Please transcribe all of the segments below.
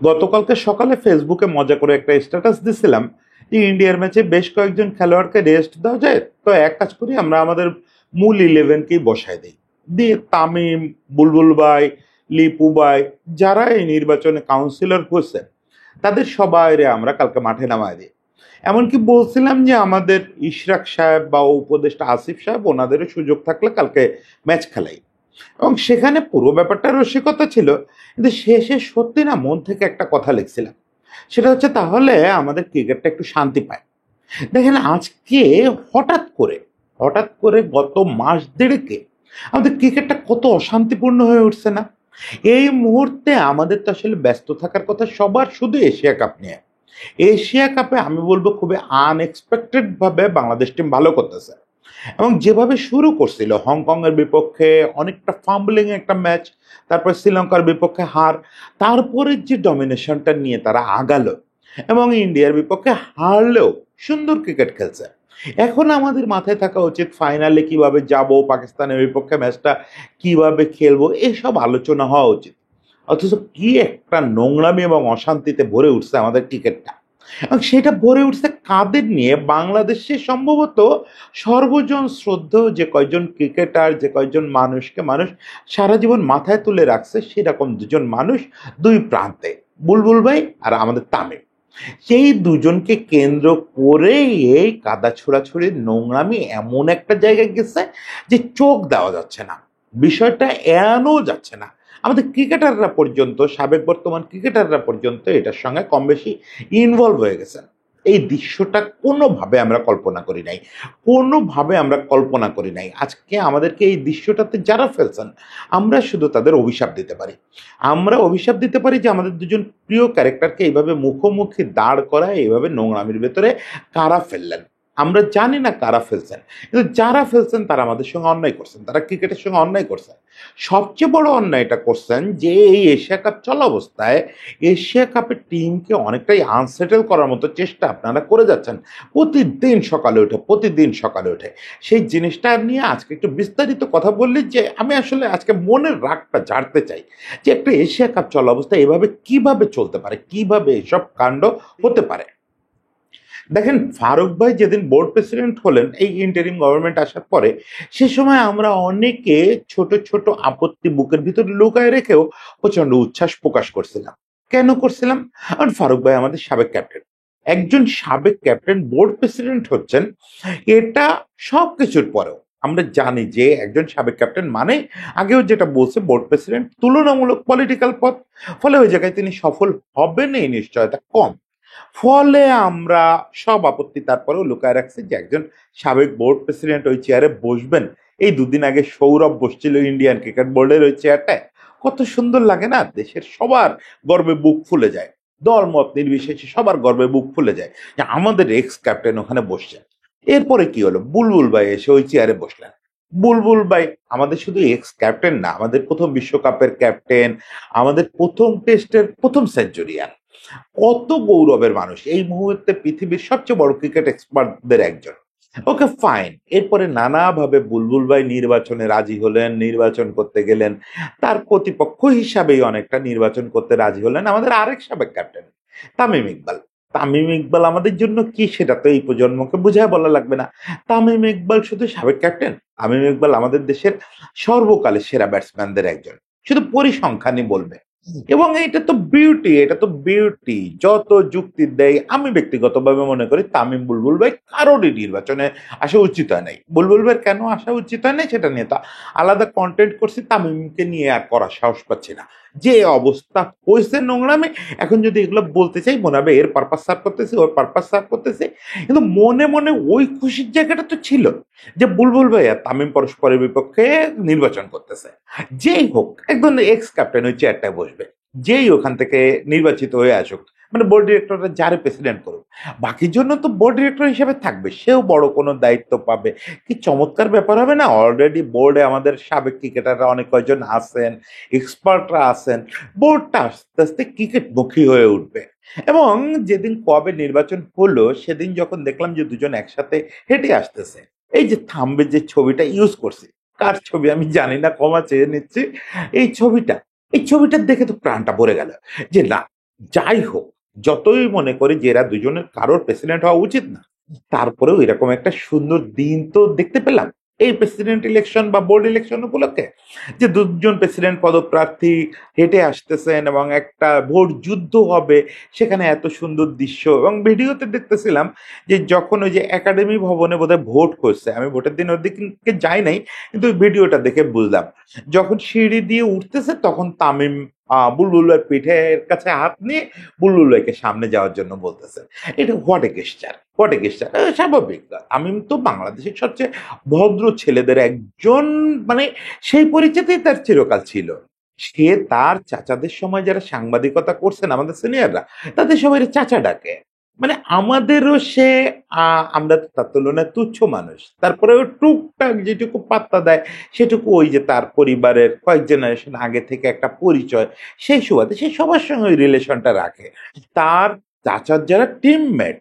গতকালকে সকালে ফেসবুকে মজা করে একটা স্ট্যাটাস দিছিলাম যে ইন্ডিয়ার ম্যাচে বেশ কয়েকজন খেলোয়াড়কে রেস্ট দেওয়া যায়, তো এক কাজ করি আমরা আমাদের মূল ইলেভেনকেই বসায় দিই। দিয়ে তামিম, বুলবুল ভাই, লিপু ভাই, যারা এই নির্বাচনে কাউন্সিলর হয়েছে তাদের সবাইরে আমরা কালকে মাঠে নামায় দিই। এমনকি বলছিলাম যে আমাদের ইশরাক সাহেব বা উপদেষ্টা আসিফ সাহেব ওনাদেরও সুযোগ থাকলে কালকে ম্যাচ খেলাই। এবং সেখানে পুরো ব্যাপারটা রসিকতা ছিল, কিন্তু শেষে সত্যি না মন থেকে একটা কথা লিখছিলাম। সেটা হচ্ছে তাহলে আমাদের ক্রিকেটটা একটু শান্তি পায়। দেখেন আজকে হঠাৎ করে গত মাস দেড়েকে আমাদের ক্রিকেটটা কত অশান্তিপূর্ণ হয়ে উঠছে না? এই মুহূর্তে আমাদের তো আসলে ব্যস্ত থাকার কথা সবার শুধু এশিয়া কাপ নিয়ে। এশিয়া কাপে আমি বলবো খুবই আনএক্সপেক্টেড ভাবে বাংলাদেশ টিম ভালো করতেছে। এবং যেভাবে শুরু করছিল হংকং এর বিপক্ষে অনেকটা ফাম্বলিং একটা ম্যাচ, তারপর শ্রীলঙ্কার বিপক্ষে হার, তারপরে যে ডমিনেশনটা নিয়ে তারা আগালো এবং ইন্ডিয়ার বিপক্ষে হারলেও সুন্দর ক্রিকেট খেলছে। এখন আমাদের মাথায় থাকা উচিত ফাইনালে কিভাবে যাব, পাকিস্তানের বিপক্ষে ম্যাচটা কিভাবে খেলবো, এসব আলোচনা হওয়া উচিত। অথচ কি একটা নোংরামি এবং অশান্তিতে ভরে উঠছে আমাদের ক্রিকেটটা। এবং সেটা ভরে উঠছে কাদের নিয়ে? বাংলাদেশে সম্ভবত সর্বজন শ্রদ্ধেয় যে কয়জন ক্রিকেটার, যে কয়জন মানুষকে মানুষ সারা জীবন মাথায় তুলে রাখছে, সেরকম দুজন মানুষ দুই প্রান্তে, বুলবুল ভাই আর আমাদের তামিম। সেই দুজনকে কেন্দ্র করে এই কাদা ছোড়াছুড়ির নোংরামি এমন একটা জায়গায় গেছে যে চোখ দেওয়া যাচ্ছে না, বিষয়টা এড়ানো যাচ্ছে না। আমাদের ক্রিকেটাররা পর্যন্ত, সাবেক বর্তমান ক্রিকেটাররা পর্যন্ত এটার সঙ্গে কম বেশি ইনভলভ হয়ে গেছেন। এই দৃশ্যটা কোনোভাবে আমরা কল্পনা করি নাই, কোনোভাবে আমরা কল্পনা করি নাই। আজকে আমাদেরকে এই দৃশ্যটাতে যারা ফেলছেন, আমরা শুধু তাদের অভিশাপ দিতে পারি। আমরা অভিশাপ দিতে পারি যে আমাদের দুজন প্রিয় ক্যারেক্টারকে এইভাবে মুখোমুখি দাঁড় করায় এইভাবে নোংরামির ভেতরে কারা ফেললেন। আমরা জানি না কারা ফেলছেন, কিন্তু যারা ফেলছেন তারা আমাদের সঙ্গে অন্যায় করছেন, তারা ক্রিকেটের সঙ্গে অন্যায় করছেন। সবচেয়ে বড় অন্যায়টা করছেন যে এই এশিয়া কাপ চলা অবস্থায় এশিয়া কাপের টিমকে অনেকটাই আনসেটেল করার মতো চেষ্টা আপনারা করে যাচ্ছেন প্রতিদিন সকালে উঠে। সেই জিনিসটা নিয়ে আজকে একটু বিস্তারিত কথা বললি যে আমি আসলে আজকে মনের রাগটা ঝাড়তে চাই যে একটা এশিয়া কাপ চলা অবস্থায় এভাবে কিভাবে চলতে পারে, কিভাবে এসব কাণ্ড হতে পারে। দেখেন ফারুক ভাই যেদিন বোর্ড প্রেসিডেন্ট হলেন এই ইন্টারিম গভর্নমেন্ট আসার পরে, সে সময় আমরা অনেকে ছোট ছোট আপত্তি বুকের ভিতরে লুকায় রেখেও প্রচন্ড উচ্ছ্বাস প্রকাশ করছিলাম। কেন করছিলাম? কারণ ফারুক ভাই আমাদের সাবেক ক্যাপ্টেন। একজন সাবেক ক্যাপ্টেন বোর্ড প্রেসিডেন্ট হচ্ছেন, এটা সবকিছুর পরেও আমরা জানি যে একজন সাবেক ক্যাপ্টেন মানে, আগেও যেটা বলছে, বোর্ড প্রেসিডেন্ট তুলনামূলক পলিটিক্যাল পদ, ফলে ওই জায়গায় তিনি সফল হবেন এই নিশ্চয়তা কম। ফলে আমরা সব আপত্তি তারপরেও লুকায় রাখছি যে একজন সাবেক বোর্ড প্রেসিডেন্ট ওই চেয়ারে বসবেন। এই দুদিন আগে সৌরভ বসছিল ইন্ডিয়ান ক্রিকেট বোর্ডের ওই চেয়ারটায়। কত সুন্দর লাগে না? দেশের সবার গর্বে বুক ফুলে যায়, দল মত নির্বিশেষে সবার গর্বে বুক ফুলে যায় যে আমাদের এক্স ক্যাপ্টেন ওখানে বসছেন। এরপরে কি হলো? বুলবুল ভাই এসে ওই চেয়ারে বসলেন। বুলবুল ভাই আমাদের শুধু এক্স ক্যাপ্টেন না, আমাদের প্রথম বিশ্বকাপের ক্যাপ্টেন, আমাদের প্রথম টেস্টের প্রথম সেঞ্চুরিয়ান। কত গৌরবের মানুষ, এই মুহূর্তে পৃথিবীর সবচেয়ে বড় ক্রিকেট এক্সপার্টদের একজন। ওকে ফাইন, এরপরে নানাভাবে বুলবুল ভাই নির্বাচনে রাজি হলেন, নির্বাচন করতে গেলেন। তার প্রতিপক্ষ হিসাবেই অনেকটা নির্বাচন করতে রাজি হলেন আমাদের আরেক সাবেক ক্যাপ্টেন তামিম ইকবাল। তামিম ইকবাল আমাদের জন্য কি সেটা তো এই প্রজন্মকে বুঝায় বলা লাগবে না। তামিম ইকবাল শুধু সাবেক ক্যাপ্টেন, তামিম ইকবাল আমাদের দেশের সর্বকালের সেরা ব্যাটসম্যানদের একজন, শুধু পরিসংখ্যানই বলবে। এবং এটা তো বিউটি যত যুক্তি দেয়। আমি ব্যক্তিগতভাবে মনে করি তামিম বুলবুল ভাই কারোরই নির্বাচনে আসা উচিত হয় নাই। বুলবুল ভাইয়ের কেন আসা উচিত হয় নাই সেটা নিয়ে তো আলাদা কন্টেন্ট করছি, তামিমকে নিয়ে আর করার সাহস পাচ্ছি না। যে অবস্থা হয়েছে নোংরামে, এখন যদি এগুলো বলতে চাই মনে হবে এর পারপাস সার্ভ করতেছে, ওর পারপাস সার্ভ করতেছে। কিন্তু মনে মনে ওই খুশির জায়গাটা তো ছিল যে বুলবুল ভাই আর তামিম পরস্পরের বিপক্ষে নির্বাচন করতেছে। যেই হোক একজন এক্স ক্যাপ্টেন ওই চেয়ারটায় বসবে, যেই ওখান থেকে নির্বাচিত হয়ে আসুক, মানে বোর্ড ডিরেক্টররা যারে প্রেসিডেন্ট করুক, বাকির জন্য তো বোর্ড ডিরেক্টর হিসেবে থাকবে, সেও বড় কোনো দায়িত্ব পাবে। কি চমৎকার ব্যাপার হবে না? অলরেডি বোর্ডে আমাদের সাবেক ক্রিকেটাররা অনেক কয়জন আছেন, এক্সপার্টরা আছেন। বোর্ডটা আস্তে আস্তে ক্রিকেট মুখী হয়ে উঠবে। এবং যেদিন কবে নির্বাচন হলো সেদিন যখন দেখলাম যে দুজন একসাথে হেঁটে আসতেছে, এই যে থাম্বের যে ছবিটা ইউজ করছি, কার ছবি আমি জানি না, ক্ষমা চেয়ে নিচ্ছি, এই ছবিটা, এই ছবিটা দেখে তো প্রাণটা ভরে গেল যে না, যাই হোক, যতই মনে করি যে এরা দুজনের কারোর প্রেসিডেন্ট হওয়া উচিত না, তারপরেও এরকম একটা সুন্দর দিন তো দেখতে পেলাম এই প্রেসিডেন্ট ইলেকশন বা বোর্ড ইলেকশন উপলক্ষে, যে দুজন প্রেসিডেন্ট পদপ্রার্থী হেঁটে আসতেছেন এবং একটা ভোট যুদ্ধ হবে, সেখানে এত সুন্দর দৃশ্য। এবং ভিডিওতে দেখতেছিলাম যে যখন ওই যে একাডেমি ভবনে বোধহয় ভোট করছে, আমি ভোটের দিন ওর দিকে যাই নাই, কিন্তু ওই ভিডিওটা দেখে বুঝলাম যখন সিঁড়ি দিয়ে উঠতেছে তখন তামিম বুলবুল ভাইয়ের পিঠের কাছে হাত নিয়ে বুলবুল ভাইকে সামনে যাওয়ার জন্য বলতেছেন। এটা হোয়াট এ গেস্টার, হোয়াট এ গেস্টার, স্বাভাবিক। তামিম তো বাংলাদেশের সবচেয়ে ভদ্র ছেলেদের একজন, মানে সেই পরিচিতিই তার চিরকাল ছিল। সে তার চাচাদের সময় যারা সাংবাদিকতা করছেন আমাদের সিনিয়ররা, তাদের সবাই চাচা ডাকে। মানে আমাদেরও সে আমরা তো তার তুলনায় তুচ্ছ মানুষ, তারপরে টুকটাক যেটুকু পাত্তা দেয় সেটুকু ওই যে তার পরিবারের কয়েক জেনারেশন আগে থেকে একটা পরিচয়, সেই সুবাদে সে সবার সঙ্গে ওই রিলেশনটা রাখে। তার চাচার যারা টিমমেট,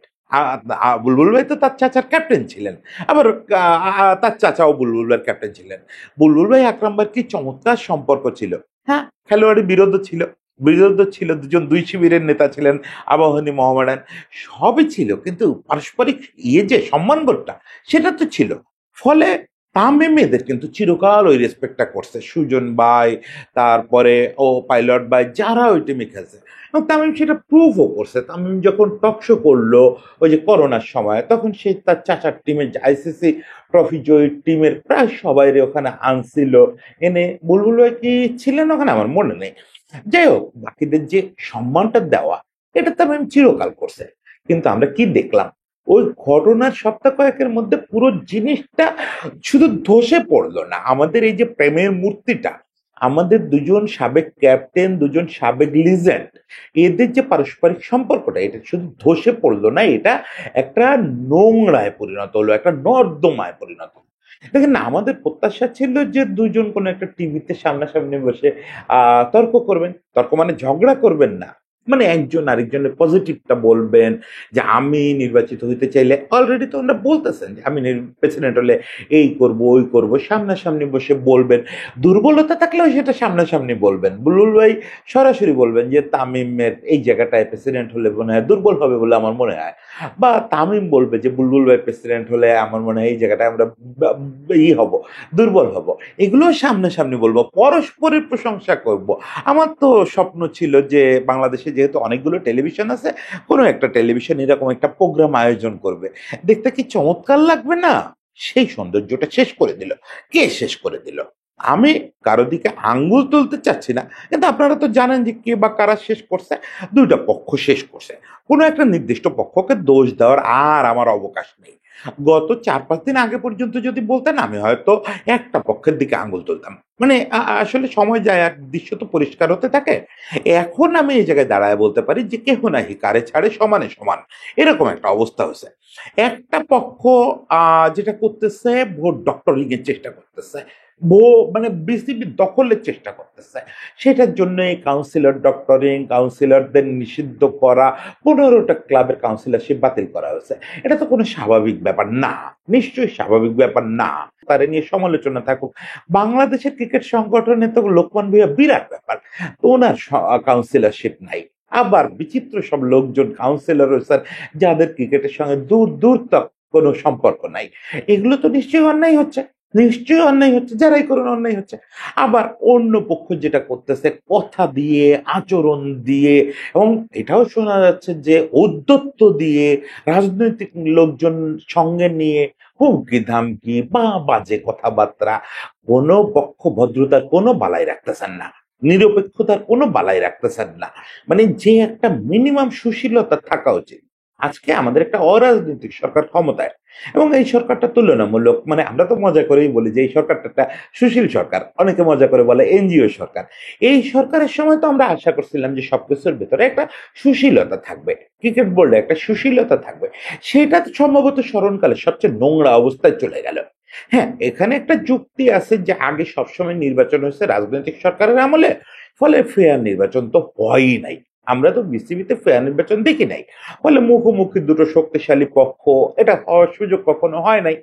বুলবুল ভাই তো তার চাচার ক্যাপ্টেন ছিলেন, আবার তার চাচাও বুলবুল ভাইয়ের ক্যাপ্টেন ছিলেন। বুলবুল ভাই আকরাম ভাইয়ের কি চমৎকার সম্পর্ক ছিল। হ্যাঁ, খেলোয়াড়ি বিরোধ ছিল, বিরোধ ছিল, দুজন দুই শিবিরের নেতা ছিলেন, আবাহনী মোহামেডান সবই ছিল, কিন্তু পারস্পরিক যে সম্মানবোধটা সেটা তো ছিল। ফলে তামিম এদের কিন্তু চিরকাল ওই রেসপেক্টটা করছে, সুজন ভাই, তারপরে ও পাইলট ভাই, যারা ওই টিমে খেলছে। এবং তামিম সেটা প্রুভও করছে। তামিম যখন টকশো করলো ওই যে করোনার সময়, তখন সে তার চাচার টিমের আইসিসি ট্রফি জয়ী টিমের প্রায় সবাই ওখানে আনছিল, এনে বুলবুল ভাই কি ছিলেন ওখানে আমার মনে নেই। যাই হোক, বাকিদের যে সম্মানটা দেওয়া, এটা তামিম চিরকাল করছে। কিন্তু আমরা কি দেখলাম, ওই ঘটনার সপ্তাহ কয়েকের মধ্যে পুরো জিনিসটা শুধু ধসে পড়লো না। আমাদের এই যে প্রেমের মূর্তিটা, আমাদের দুজন সাবেক ক্যাপ্টেন, দুজন সাবেক লিজেন্ড, এদের যে পারস্পরিক সম্পর্কটা, এটা শুধু ধসে পড়লো না, এটা একটা নোংরায় পরিণত হলো, একটা নর্দমায় পরিণত হলো। দেখেন না, আমাদের প্রত্যাশা ছিল যে দুজন কোনো একটা টিভিতে সামনাসামনি বসে তর্ক করবেন, তর্ক মানে ঝগড়া করবেন না, মানে একজন আরেকজনের পজিটিভটা বলবেন, যে আমি নির্বাচিত হইতে চাইলে, অলরেডি তো ওনারা বলতেছেন যে আমি প্রেসিডেন্ট হলে এই করব ওই করব, সামনাসামনি বসে বলবেন। দুর্বলতা থাকলেও সেটা সামনাসামনি বলবেন। বুলবুল ভাই সরাসরি বলবেন যে তামিমের এই জায়গাটায় প্রেসিডেন্ট হলে মনে হয় দুর্বল হবে বলে আমার মনে হয়, বা তামিম বলবে যে বুলবুল ভাই প্রেসিডেন্ট হলে আমার মনে হয় এই জায়গাটায় আমরা হব, দুর্বল হব। এগুলো সামনাসামনি বলবো, পরস্পরের প্রশংসা করব। আমার তো স্বপ্ন ছিল যে বাংলাদেশে যেহেতু অনেকগুলো টেলিভিশন আছে, কোনো একটা টেলিভিশন এরকম একটা প্রোগ্রাম আয়োজন করবে, দেখতে কি চমৎকার লাগবে না? সেই সৌন্দর্যটা শেষ করে দিল। কে শেষ করে দিল? আমি কারো দিকে আঙ্গুল তুলতে চাচ্ছি না, কিন্তু আপনারা তো জানেন যে কে বা কারা শেষ করছে। দুইটা পক্ষ শেষ করছে, কোনো একটা নির্দিষ্ট পক্ষকে দোষ দেওয়ার আর আমার অবকাশ নেই। গত 4-5 দিন আগে পর্যন্ত যদি বলতেন, আমি হয়তো একটা পক্ষের দিকে আঙ্গুল তুলতাম। মানে আসলে সময় যায় আর দৃশ্য তো পরিষ্কার হতে থাকে। এখন আমি এই জায়গায় দাঁড়ায় বলতে পারি যে কেহ নাহি কারে ছাড়ে, সমানে সমান, এরকম একটা অবস্থা হয়েছে। একটা পক্ষ যেটা করতেছে, ভোট ডক্টরিং এর চেষ্টা করতেছে, মানে বিসিবি দখলের চেষ্টা করতেছে। সেটার জন্য এই কাউন্সিলর ডক্টরিং, কাউন্সিলরদের নিষিদ্ধ করা, 15টা ক্লাবের কাউন্সিলরশিপ বাতিল করা হয়েছে। এটা তো কোনো স্বাভাবিক ব্যাপার না, নিশ্চয়ই স্বাভাবিক ব্যাপার না। তারা নিয়ে সমালোচনা থাকুক। বাংলাদেশের ক্রিকেট সংগঠনে তো লোকমান ভূঁইয়া বিরাট ব্যাপার, ওনার কাউন্সিলরশিপ নাই। আবার বিচিত্র সব লোকজন কাউন্সিলর হয়েছেন যাদের ক্রিকেটের সঙ্গে দূর দূর তক কোনো সম্পর্ক নাই। এগুলো তো নিশ্চয়ই অন্যায় হচ্ছে, নিশ্চয়ই অন্যায় হচ্ছে, যারাই করুন অন্যায় হচ্ছে। আবার অন্য পক্ষ যেটা করতেছে কথা দিয়ে, আচরণ দিয়ে, এবং এটাও শোনা যাচ্ছে যে ঔদ্ধত্য দিয়ে, রাজনৈতিক লোকজন সঙ্গে নিয়ে হুমকি ধামকি বা বাজে কথাবার্তা, কোনো পক্ষ ভদ্রতার কোনো বালাই রাখতেছেন না, নিরপেক্ষতার কোনো বালাই রাখতেছেন না। মানে যে একটা মিনিমাম সুশীলতা থাকা উচিত। আজকে আমাদের একটা অরাজনৈতিক সরকার ক্ষমতায়, এবং এই সরকারটা তুলনামূলক, মানে আমরা তো মজা করেই বলি যে এই সরকারটা একটা সুশীল সরকার, অনেকে মজা করে বলে এনজিও সরকার। এই সরকারের সময় তো আমরা আশা করছিলাম যে সবকিছুর ভেতরে একটা সুশীলতা থাকবে, ক্রিকেট বোর্ডে একটা সুশীলতা থাকবে। সেটা তো সম্ভবত স্মরণকালে সবচেয়ে নোংরা অবস্থায় চলে গেল। হ্যাঁ, এখানে একটা যুক্তি আছে যে আগে সবসময় নির্বাচন হয়েছে রাজনৈতিক সরকারের আমলে, ফলে ফেয়ার নির্বাচন তো হয়ই নাই। আমরা তো বিসিবিতে ফেয়ার নির্বাচন দেখি নাই, ফলে মুখোমুখি দুটো শক্তিশালী পক্ষ, এটা হওয়ার সুযোগ কখনো হয় নাই।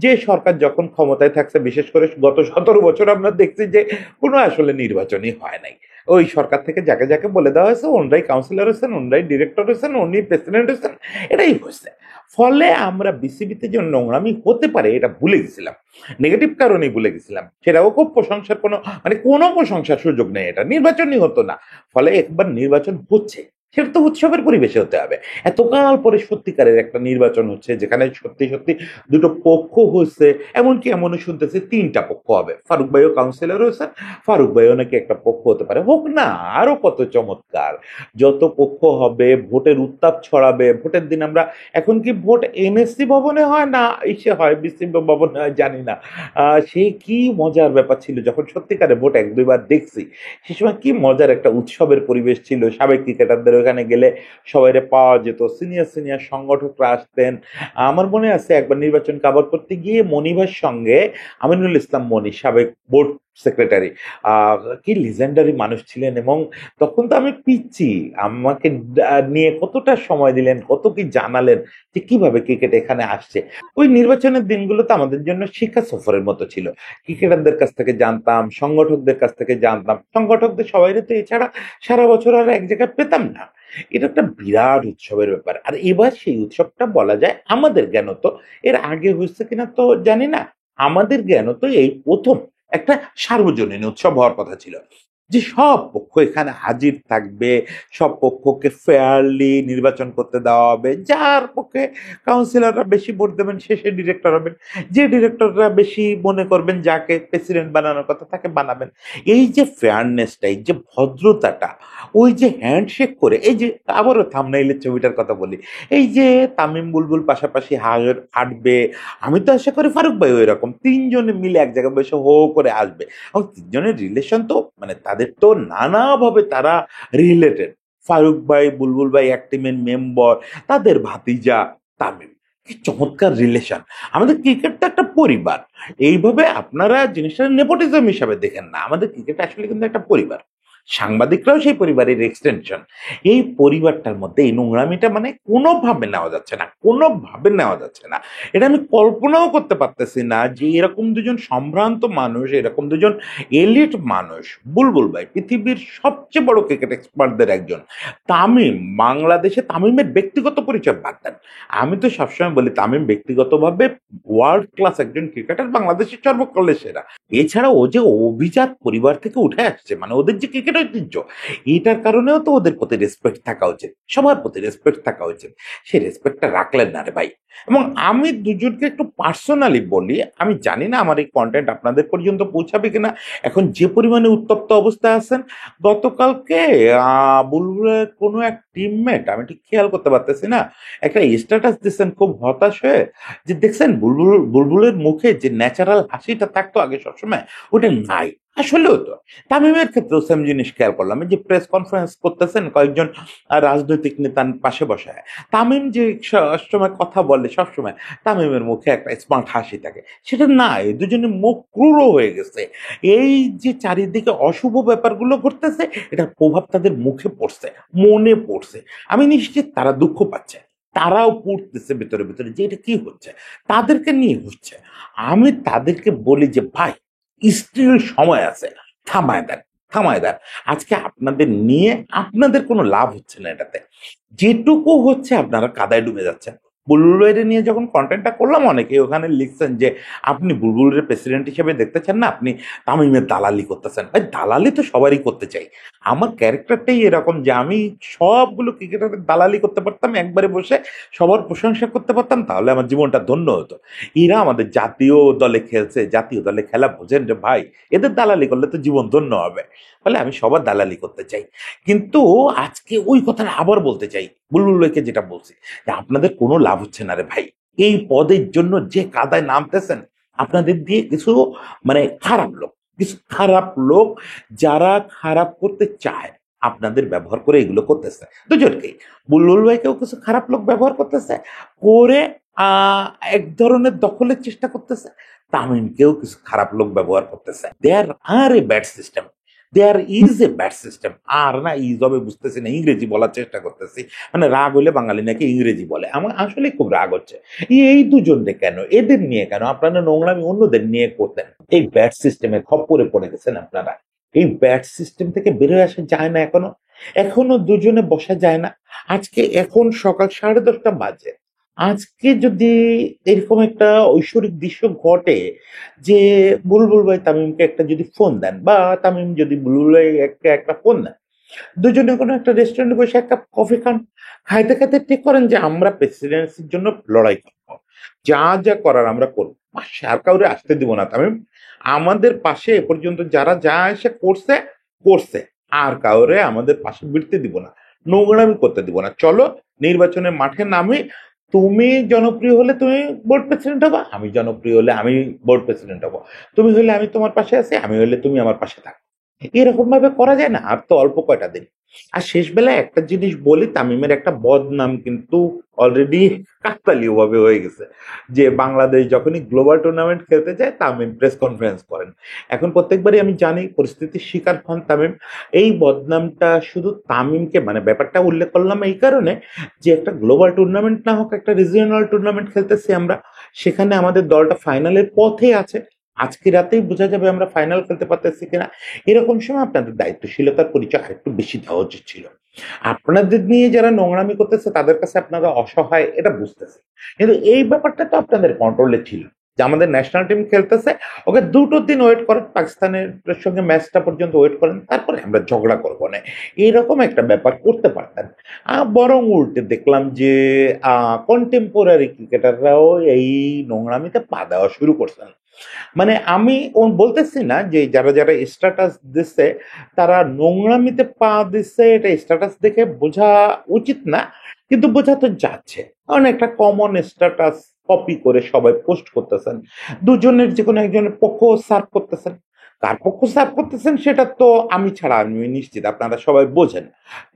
যে সরকার যখন ক্ষমতায় থাকছে, বিশেষ করে গত 17 বছর আমরা দেখছি যে কোনো আসলে নির্বাচনই হয় নাই। ওই সরকার থেকে যাকে যাকে বলে দেওয়া হয়েছে ওনরাই কাউন্সিলর হয়েছেন, ওনরাই ডিরেক্টর হয়েছেন, উনি প্রেসিডেন্ট হয়েছেন, এটাই হয়েছে। ফলে আমরা বিসিবিতে যে নোংরামি হতে পারে এটা ভুলে গেছিলাম, নেগেটিভ কারণেই ভুলে গেছিলাম। সেটাও খুব প্রশংসার কোনো মানে কোনো প্রশংসার সুযোগ নেই, এটা নির্বাচনই হতো না। ফলে একবার নির্বাচন হচ্ছে, সেটা তো উৎসবের পরিবেশে হতে হবে। এতকাল পরে সত্যিকারের একটা নির্বাচন হচ্ছে যেখানে সত্যি সত্যি দুটো পক্ষ হচ্ছে, এমনকি এমনও শুনতেছে তিনটা পক্ষ হবে। ফারুক ভাইও কাউন্সিলর হয়েছেন, ফারুক ভাইও নাকি একটা পক্ষ হতে পারে, হোক না, আরো কত চমৎকার। যত পক্ষ হবে, ভোটের উত্তাপ ছড়াবে। ভোটের দিন আমরা, এখন কি ভোট এনএসসি ভবনে হয় না ইসে হয় বিসিবি ভবনে হয় জানি না, সেই কি মজার ব্যাপার ছিল যখন সত্যিকারে ভোট এক দুইবার দেখছি। সে সময় কি মজার একটা উৎসবের পরিবেশ ছিল। সাবেক ক্রিকেটারদের ওখানে গেলে সবাইরে পাওয়া যেত, সিনিয়র সিনিয়র সংগঠকরা আসতেন। আমার মনে আছে একবার নির্বাচন কাভার করতে গিয়ে মনিভার সঙ্গে আমিনুল ইসলাম মনি, সাবেক বোর্ড সেক্রেটারি, কি লিজেন্ডারি মানুষ ছিলেন। এবং তখন তো আমি পিচ্ছি, আমাকে নিয়ে কতটা সময় দিলেন, কত কি জানালেন যে কিভাবে ক্রিকেট এখানে আসছে। ওই নির্বাচনের দিনগুলো তো আমাদের জন্য শিক্ষা সফরের মতো ছিল। ক্রিকেটারদের কাছ থেকে জানতাম, সংগঠকদের কাছ থেকে জানতাম, সংগঠকদের সবাইরে তো এছাড়া সারা বছর আর এক জায়গায় পেতাম না। এটা একটা বিরাট উৎসবের ব্যাপার। আর এবার সেই উৎসবটা বলা যায় আমাদের জ্ঞানত এর আগে হয়েছে কিনা তো জানি না, আমাদের জ্ঞানত এই প্রথম একটা সার্বজনীন উৎসব হওয়ার কথা ছিল, যে সব পক্ষ এখানে হাজির থাকবে, সব পক্ষকে ফেয়ারলি নির্বাচন করতে দেওয়া হবে। যার পক্ষে কাউন্সিলররা বেশি ভোট দেবেন সে ডিরেক্টর হবেন, যে ডিরেক্টররা বেশি মনে করবেন যাকে প্রেসিডেন্ট বানানোর কথা তাকে বানাবেন। এই যে ফেয়ারনেসটা, এই যে ভদ্রতাটা, ওই যে হ্যান্ডশেক করে, এই যে আবারও থাম্বনেইলের ছবিটার কথা বলি, এই যে তামিম বুলবুল পাশাপাশি হাঁটবে, আমি তো আশা করি ফারুক ভাই ওই রকম তিনজনে মিলে এক জায়গায় বসে হো করে আসবে। এবং তিনজনের রিলেশন তো মানে তাদের তো নানাভাবে তারা রিলেটেড। ফারুক ভাই, বুলবুল ভাই এক টিমের মেম্বার, তাদের ভাতিজা তামিম, কি চমৎকার রিলেশন। আমাদের ক্রিকেট তো একটা পরিবার। এইভাবে আপনারা জিনিসটা নেপোটিজম হিসাবে দেখেন না, আমাদের ক্রিকেট আসলে কিন্তু একটা পরিবার। সাংবাদিকরাও সেই পরিবারের এক্সটেনশন। এই পরিবারটার মধ্যে এই নোংরামিটা মানে কোনোভাবে নেওয়া যাচ্ছে না, কোনোভাবে নেওয়া যাচ্ছে না। এটা আমি কল্পনাও করতে পারতেছি না যে এরকম দুজন সম্ভ্রান্ত মানুষ, এরকম দুজন এলিট মানুষ, বুলবুল ভাই পৃথিবীর সবচেয়ে বড় ক্রিকেট এক্সপার্টদের একজন, তামিম বাংলাদেশে, তামিমের ব্যক্তিগত পরিচয় বাদ দেন, আমি তো সবসময় বলি তামিম ব্যক্তিগতভাবে ওয়ার্ল্ড ক্লাস একজন ক্রিকেটার, বাংলাদেশের সর্বকালের সেরা। এছাড়া ও যে অভিজাত পরিবার থেকে উঠে আসছে, মানে ওদের যে ক্রিকেট ঐতিহ্য, এটার কারণেও তো ওদের প্রতি রেসপেক্ট থাকা উচিত, সবার প্রতি রেসপেক্ট থাকা উচিত। সেই রেসপেক্টটা রাখলেন না রে ভাই। এবং আমি দুজনকে একটু পার্সোনালি বলি, আমি জানি না আমার এই কন্টেন্ট আপনাদের পর্যন্ত পৌঁছাবে কিনা, এখন যে পরিমাণে উত্তপ্ত অবস্থায় আছেন। গতকালকে বুলবুলের কোনো এক টিমমেট, আমি ঠিক খেয়াল করতে পারতেছি না, একটা স্ট্যাটাস দিচ্ছেন খুব হতাশ হয়ে, যে দেখছেন বুলবুলের মুখে যে ন্যাচারাল হাসিটা থাকতো আগে সবসময়, ওটা নাই। আসলেও তো তামিমের ক্ষেত্রেও সেম জিনিস খেয়াল করলাম, এই যে প্রেস কনফারেন্স করতেছেন কয়েকজন রাজনৈতিক নেতার পাশে বসায়, তামিম যে সময় কথা বলে সবসময় তামিমের মুখে একটা স্মার্ট হাসি থাকে, সেটা নাই, দুজনের মুখ ক্রূর হয়ে গেছে। এই যে চারিদিকে অশুভ ব্যাপারগুলো ঘটতেছে, এটার প্রভাব তাদের মুখে পড়ছে, মনে পড়ছে। আমি নিশ্চিত তারা দুঃখ পাচ্ছে, তারাও পড়তেছে ভেতরে ভেতরে যে এটা কি হচ্ছে, তাদেরকে নিয়ে হচ্ছে। আমি তাদেরকে বলি যে ভাই, স্টিল সময় আছে, থামায় দেন, থামায় দেন। আজকে আপনাদের নিয়ে আপনাদের কোনো লাভ হচ্ছে না এটাতে, যেটুকু হচ্ছে আপনারা কাদায় ডুবে যাচ্ছেন। বুলবুলের নিয়ে যখন কন্টেন্টটা করলাম, অনেকে ওখানে লিখছেন যে আপনি বুলবুলের প্রেসিডেন্ট হিসেবে দেখতে চান না, আপনি তামিমের দালালি করতেছেন। ভাই দালালি তো সবারই করতে চাই, আমার ক্যারেক্টারটাই এরকম যে আমি সবগুলো ক্রিকেটারের দালালি করতে পারতাম একবারে বসে, সবার প্রশংসা করতে পারতাম, তাহলে আমার জীবনটা ধন্য হতো। এরা আমাদের জাতীয় দলে খেলছে, জাতীয় দলে খেলা বোঝেন রে ভাই, এদের দালালি করলে তো জীবন ধন্য হবে। ফলে আমি সবার দালালি করতে চাই। কিন্তু আজকে ওই কথাটা আবার বলতে চাই, বুলবুল ভাইকে যেটা বলছি, যে আপনাদের কোনো লাভ হচ্ছে না রে ভাই। এই পদের জন্য যে কাদায় নামতেছেন, আপনাদের দিয়ে কিছু মানে খারাপ লোক, কিছু খারাপ লোক যারা খারাপ করতে চায় আপনাদের ব্যবহার করে এগুলো করতেছে। দুজনকেই, বুলবুল ভাইকেও কিছু খারাপ লোক ব্যবহার করতেছে করে, আহ এক ধরনের দখলের চেষ্টা করতেছে, তামিমকেও কিছু খারাপ লোক ব্যবহার করতেছে। There are a bad system, there is a bad system. আর না ইজ হবে বুঝতেছি না, ইংরেজি বলার চেষ্টা করতেছি, মানে রাগ হলে বাঙালি নাকি ইংরেজি বলে, আমার আসলে খুব রাগ হচ্ছে। এই দুজনকে কেন, এদের নিয়ে কেন আপনারা নোংরামি অন্যদের নিয়ে করতেন? এই ব্যাড সিস্টেমের খপ্পরে পড়ে গেছেন আপনারা। এই ব্যাট সিস্টেম থেকে বেরোয় আসা যায় না এখনো। এখনো দুজনে বসা যায় না। আজকে এখন সকাল 10:30 বাজে। আজকে যদি এরকম একটা ঐশ্বরিক দৃশ্য ঘটে যে বুলবুল ভাই তামিমকে একটা যদি ফোন দেন বা তামিম যদি বুলবুল ভাইকে একটা ফোন দেন, দুজনে কোনো একটা রেস্টুরেন্টে বসে এক কাপ কফি খান, খাইতে খাইতে ঠিক করেন যে আমরা প্রেসিডেন্সির জন্য লড়াই করবো, যা যা করার আমরা করবো, পাশে আর কাউরে আসতে দিব না তামিম। আমাদের পাশে এ পর্যন্ত যারা যা এসে করছে করছে, আর কাউরে আমাদের পাশে বিড়তে দিব না, নোংরামি করতে দিব না। চলো নির্বাচনের মাঠে নামি, তুমি জনপ্রিয় হলে তুমি বোর্ড প্রেসিডেন্ট হবা, আমি জনপ্রিয় হলে আমি বোর্ড প্রেসিডেন্ট হবো, তুমি হলে আমি তোমার পাশে আছি, আমি হলে তুমি আমার পাশে থাকো। এরকম ভাবে করা যায় না? আর তো অল্প কয়টা দিন। আর শেষ বেলায় একটা জিনিস বলি, তামিমের একটা বদনাম কিন্তু অলরেডি কাকতালীয় ভাবে হয়ে গেছে যে বাংলাদেশ যখনই গ্লোবাল টুর্নামেন্ট খেলতে যায় তামিম প্রেস কনফারেন্স করেন। এখন প্রত্যেকবারই আমি জানি পরিস্থিতির শিকার হন তামিম। এই বদনামটা শুধু তামিমকে, মানে ব্যাপারটা উল্লেখ করলাম এই কারণে যে একটা গ্লোবাল টুর্নামেন্ট না হোক, একটা রিজিওনাল টুর্নামেন্ট খেলতেছি আমরা, সেখানে আমাদের দলটা ফাইনালের পথে আছে। আজকে রাতেই বোঝা যাবে আমরা ফাইনাল খেলতে পারতেছি কিনা। এরকম সময় আপনাদের দায়িত্বশীলতার পরিচয় আরেকটু বেশি দেওয়া উচিত ছিল। আপনাদের নিয়ে যারা নোংরামি করতেছে তাদের কাছে আপনারা অসহায়, এটা বুঝতেছে, কিন্তু এই ব্যাপারটা তো আপনাদের কন্ট্রোলে ছিল যে আমাদের ন্যাশনাল টিম খেলতেছে, ওকে 2 দিন ওয়েট করেন, পাকিস্তানের সঙ্গে ম্যাচটা পর্যন্ত ওয়েট করেন, তারপরে আমরা ঝগড়া করবো না, এইরকম একটা ব্যাপার করতে পারতেন। বরং উল্টে দেখলাম যে কন্টেম্পোরারি ক্রিকেটাররাও এই নোংরামিতে পা দেওয়া শুরু করছেন। মানে আমি বলতেছি না যে যারা যারা স্ট্যাটাস দিচ্ছে তারা নোংরামিতে পা দিচ্ছে, এটা স্ট্যাটাস দেখে বোঝা উচিত না, কিন্তু বোঝা তো যাচ্ছে, কারণ একটা কমন স্ট্যাটাস কপি করে সবাই পোস্ট করতেছেন, দুজনের যে কোনো একজনের পক্ষ সার্ভ করতেছেন। কার পক্ষ সার্ভ করতেছেন সেটা তো আমি ছাড়া আমি নিশ্চিত আপনারা সবাই বোঝেন,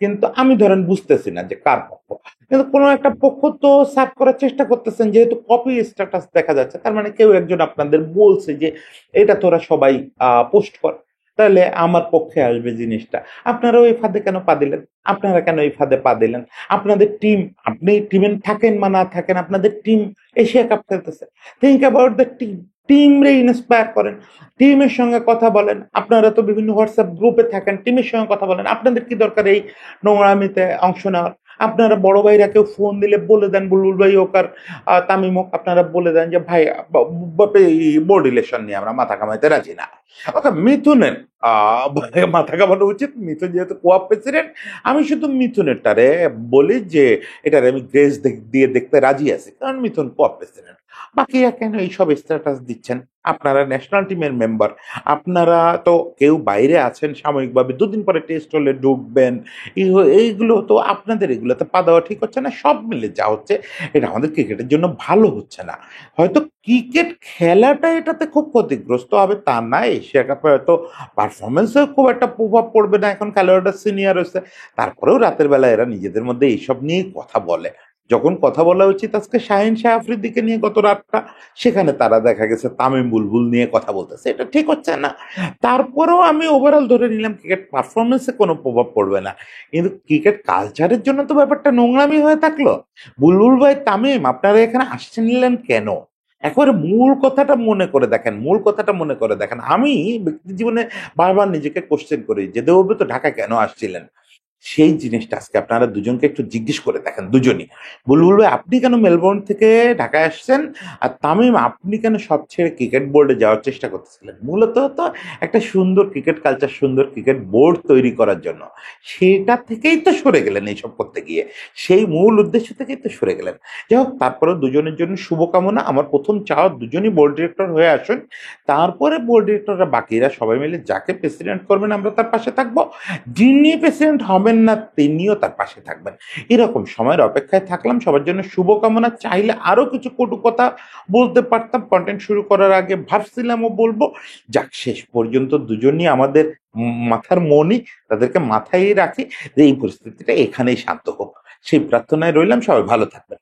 কিন্তু আমি ধরেন বুঝতেছি না যে কার পক্ষ। কিন্তু কোনো একটা পক্ষ তো সার্ভ করার চেষ্টা করতেছেন, যেহেতু কপি স্ট্যাটাস দেখা যাচ্ছে, তার মানে কেউ একজন আপনাদের বলছে যে এটা তোরা সবাই পোস্ট কর, তাহলে আমার পক্ষে আসবে জিনিসটা। আপনারা ওই ফাঁদে কেন পা দিলেন? আপনারা কেন এই ফাঁদে পা দিলেন? আপনাদের টিম, আপনি টিমে থাকেন বা না থাকেন, আপনাদের টিম এশিয়া কাপ খেলতেছে, think about the team, team রে ইন্সপায়ার করেন, টিমের সঙ্গে কথা বলেন। আপনারা তো বিভিন্ন হোয়াটসঅ্যাপ গ্রুপে থাকেন, টিমের সঙ্গে কথা বলেন। আপনাদের কি দরকার এই নোংরামিতে অংশ নেওয়ার? আপনারা বড় ভাইরা কেউ ফোন দিলে বলে দেন, বুলবুল ভাই হোক আর তামিম হোক, আপনারা বলে দেন যে ভাই বোর্ড ইলেকশন নিয়ে আমরা মাথা কামাইতে রাজি না। ওকে, মিথুনের মাথা কামানো উচিত, মিথুন যেহেতু কোয়া প্রেসিডেন্ট। আমি শুধু মিথুনেরটারে বলি যে এটারে আমি গ্রেস দিয়ে দেখতে রাজি আছি, কারণ মিথুন কোয়া প্রেসিডেন্ট। বাকিরা কেন এইসব স্ট্যাটাস দিচ্ছেন? আপনারা ন্যাশনাল টিমের মেম্বার, আপনারা তো কেউ বাইরে আছেন সাময়িকভাবে, 2 দিন পরে টেস্ট হলে ঢুকবেন, এইগুলো তো আপনাদের, এগুলোতে পা দেওয়া ঠিক হচ্ছে না। সব মিলে যা হচ্ছে এটা আমাদের ক্রিকেটের জন্য ভালো হচ্ছে না। হয়তো ক্রিকেট খেলাটা এটাতে খুব ক্ষতিগ্রস্ত হবে তা না, এশিয়া কাপে হয়তো পারফরমেন্সেও খুব একটা প্রভাব পড়বে না, এখন খেলোয়াড়রা সিনিয়র হয়েছে, তারপরেও রাতের বেলা এরা নিজেদের মধ্যে এইসব নিয়ে কথা বলে। যখন কথা বলা উচিত আজকে শাহিন শাহ আফ্রিদিকে নিয়ে গত রাতটা, সেখানে তারা দেখা গেছে তামিম বুলবুল নিয়ে কথা বলতেছে, এটা ঠিক হচ্ছে না। তারপরেও আমি ওভারঅল ধরে নিলাম ক্রিকেট পারফরমেন্সে কোনো প্রভাব পড়বে না, কিন্তু ক্রিকেট কালচারের জন্য তো ব্যাপারটা নোংরামি হয়ে থাকলো। বুলবুল ভাই তামিম, আপনারা এখানে আসছে নিলেন কেন? একবারে মূল কথাটা মনে করে দেখেন, মূল কথাটা মনে করে দেখেন। আমি ব্যক্তি জীবনে বারবার নিজেকে কোশ্চেন করি যে দেবব্রত ঢাকায় কেন আসছিলেন, সেই জিনিসটা আজকে আপনারা দুজনকে একটু জিজ্ঞেস করে দেখেন, দুজনই। বুলবুল ভাই আপনি কেন মেলবোর্ন থেকে ঢাকায় আসছেন, আর তামিম আপনি কেন সব ছেড়ে ক্রিকেট বোর্ডে যাওয়ার চেষ্টা করতেছিলেন? মূলত তো একটা সুন্দর ক্রিকেট কালচার, সুন্দর ক্রিকেট বোর্ড তৈরি করার জন্য। সেটা থেকেই তো সরে গেলেন এইসব করতে গিয়ে, সেই মূল উদ্দেশ্য থেকেই তো সরে গেলেন। যাই হোক, তারপরেও দুজনের জন্য শুভকামনা। আমার প্রথম চাওয়া দুজনই বোর্ড ডিরেক্টর হয়ে আসুন, তারপরে বোর্ড ডিরেক্টররা বাকিরা সবাই মিলে যাকে প্রেসিডেন্ট করবেন আমরা তার পাশে থাকবো, যিনি প্রেসিডেন্ট হবেন না তিনিও তার পাশে থাকবেন। এরকম সময়ের অপেক্ষায় থাকলাম, সবার জন্য শুভকামনা। চাইলে আরো কিছু কটু কথা বলতে পারতাম, কন্টেন্ট শুরু করার আগে ভাবছিলামও বলবো। যাক, শেষ পর্যন্ত দুজনই আমাদের মাথার মনি, তাদেরকে মাথায় রাখি যে এই পরিস্থিতিটা এখানেই শান্ত হোক, সেই প্রার্থনায় রইলাম। সবাই ভালো থাকবেন।